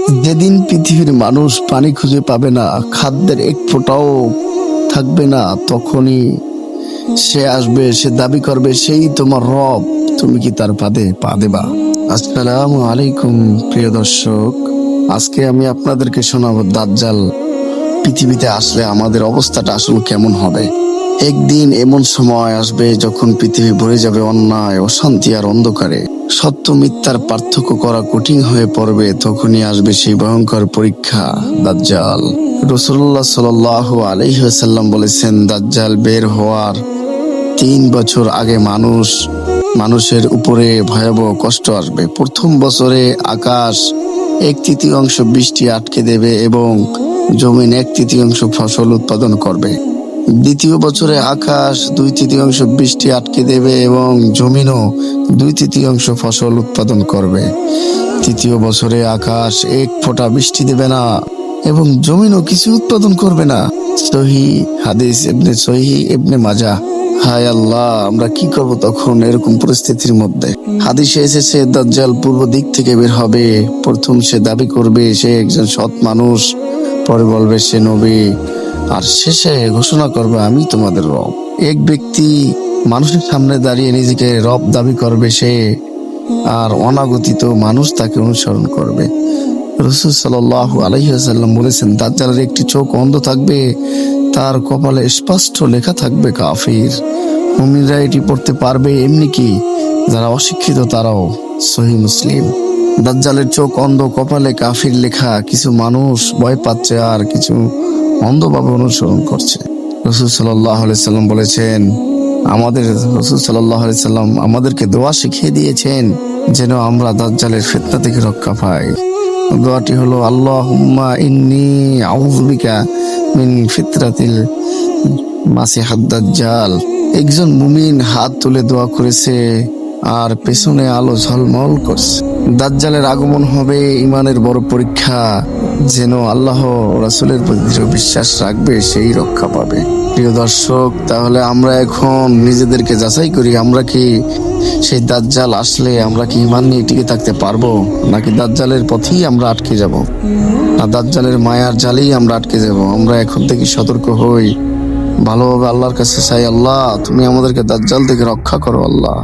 যেদিন পৃথিবীর মানুষ পানি খুঁজে পাবে না, খাদ্যের এক ফোঁটাও থাকবে না, তখনই সে আসবে, সে দাবি করবে সেই তোমার রব। তুমি কি তার পাদে পা দেবা? আসসালামু আলাইকুম প্রিয় দর্শক, আজকে আমি আপনাদেরকে শোনাবো দাজ্জাল পৃথিবীতে আসলে আমাদের অবস্থাটা আসলে কেমন হবে। একদিন এমন সময় আসবে যখন পৃথিবী ভরে যাবে অন্যায়, অশান্তি আর অন্ধকারে। সত্য মিথ্যার পার্থক্য করা কঠিন হয়ে পড়বে। তখনই আসবে সেই ভয়ঙ্কর পরীক্ষা, দাজ্জাল। রাসূলুল্লাহ সাল্লাল্লাহু আলাইহি ওয়াসাল্লাম বলেছেন, দাজ্জাল বের হওয়ার 3 বছর আগে মানুষের উপরে ভয়াবহ কষ্ট আসবে। প্রথম বছরে আকাশ 1/3 বৃষ্টি আটকে দেবে এবং জমিন 1/3 ফসল উৎপাদন করবে। দ্বিতীয় বছরে আকাশ 2/3 বৃষ্টি আটকে দেবে এবং জমিনও 2/3 ফসল উৎপাদন করবে। তৃতীয় বছরে আকাশ 1 ফোঁটা বৃষ্টি দেবে না এবং জমিনও কিছু উৎপাদন করবে না। সহিহ ইবনে মাজাহ। হায় আল্লাহ, আমরা কি করব তখন এরকম পরিস্থিতির মধ্যে? হাদিসে এসেছে, দাজ্জাল পূর্ব দিক থেকে বের হবে। প্রথম সে দাবি করবে সে একজন সৎ মানুষ, পরে বলবে সে নবী, আর শেষে ঘোষণা করবে আমি তোমাদের রব। এক ব্যক্তি মানুষের সামনে দাঁড়িয়ে নিজেকে রব দাবি করবে সে, আর অনাগতিত মানুষ তাকে অনুসরণ করবে। রাসূল সাল্লাল্লাহু আলাইহি ওয়াসাল্লাম বলেছেন, দাজ্জালের একটি চোখ অন্ধ থাকবে, তার কপালে স্পষ্ট লেখা থাকবে কাফির। মুমিনরা এটি পড়তে পারবে, এমনি কি যারা অশিক্ষিত তারাও। সহিহ মুসলিম। দাজ্জালের চোখ অন্ধ, কপালে কাফির লেখা। কিছু মানুষ ভয় পাচ্ছে আর কিছু অন্ধভাবে অনুসরণ করছে। রাসূল সাল্লাল্লাহু আলাইহি সাল্লাম বলেছেন, রাসূল সাল্লাল্লাহু আলাইহি সাল্লাম আমাদেরকে দোয়া শিখিয়ে দিয়েছেন যেন আমরা দাজ্জালের ফিতনা থেকে রক্ষা পাই। দোয়াটি হলো, আল্লাহুম্মা ইন্নী আউযু বিকা মিন ফিতরাতিল মাসিহাদ দাজ্জাল। একজন মুমিন হাত তুলে দোয়া করেছে আর পেছনে আলো ঝলমল করছে। দাজ্জালের আগমন হবে ইমানের বড় পরীক্ষা। যেন আল্লাহ রাসূলের প্রতি দৃঢ় বিশ্বাস রাখবে সেই রক্ষা পাবে। প্রিয় দর্শক, তাহলে আমরা এখন নিজেদেরকে যাচাই করি, আমরা কি সেই দাজ্জাল আসলে আমরা কি ইমান নিয়ে টিকে থাকতে পারবো, নাকি দাজ্জালের পথেই আমরা আটকে যাব, না দাজ্জালের মায়ার জালেই আমরা আটকে যাব? আমরা এখন থেকে সতর্ক হই, ভালোভাবে আল্লাহর কাছে চাই, আল্লাহ তুমি আমাদেরকে দাজ্জাল থেকে রক্ষা করো আল্লাহ।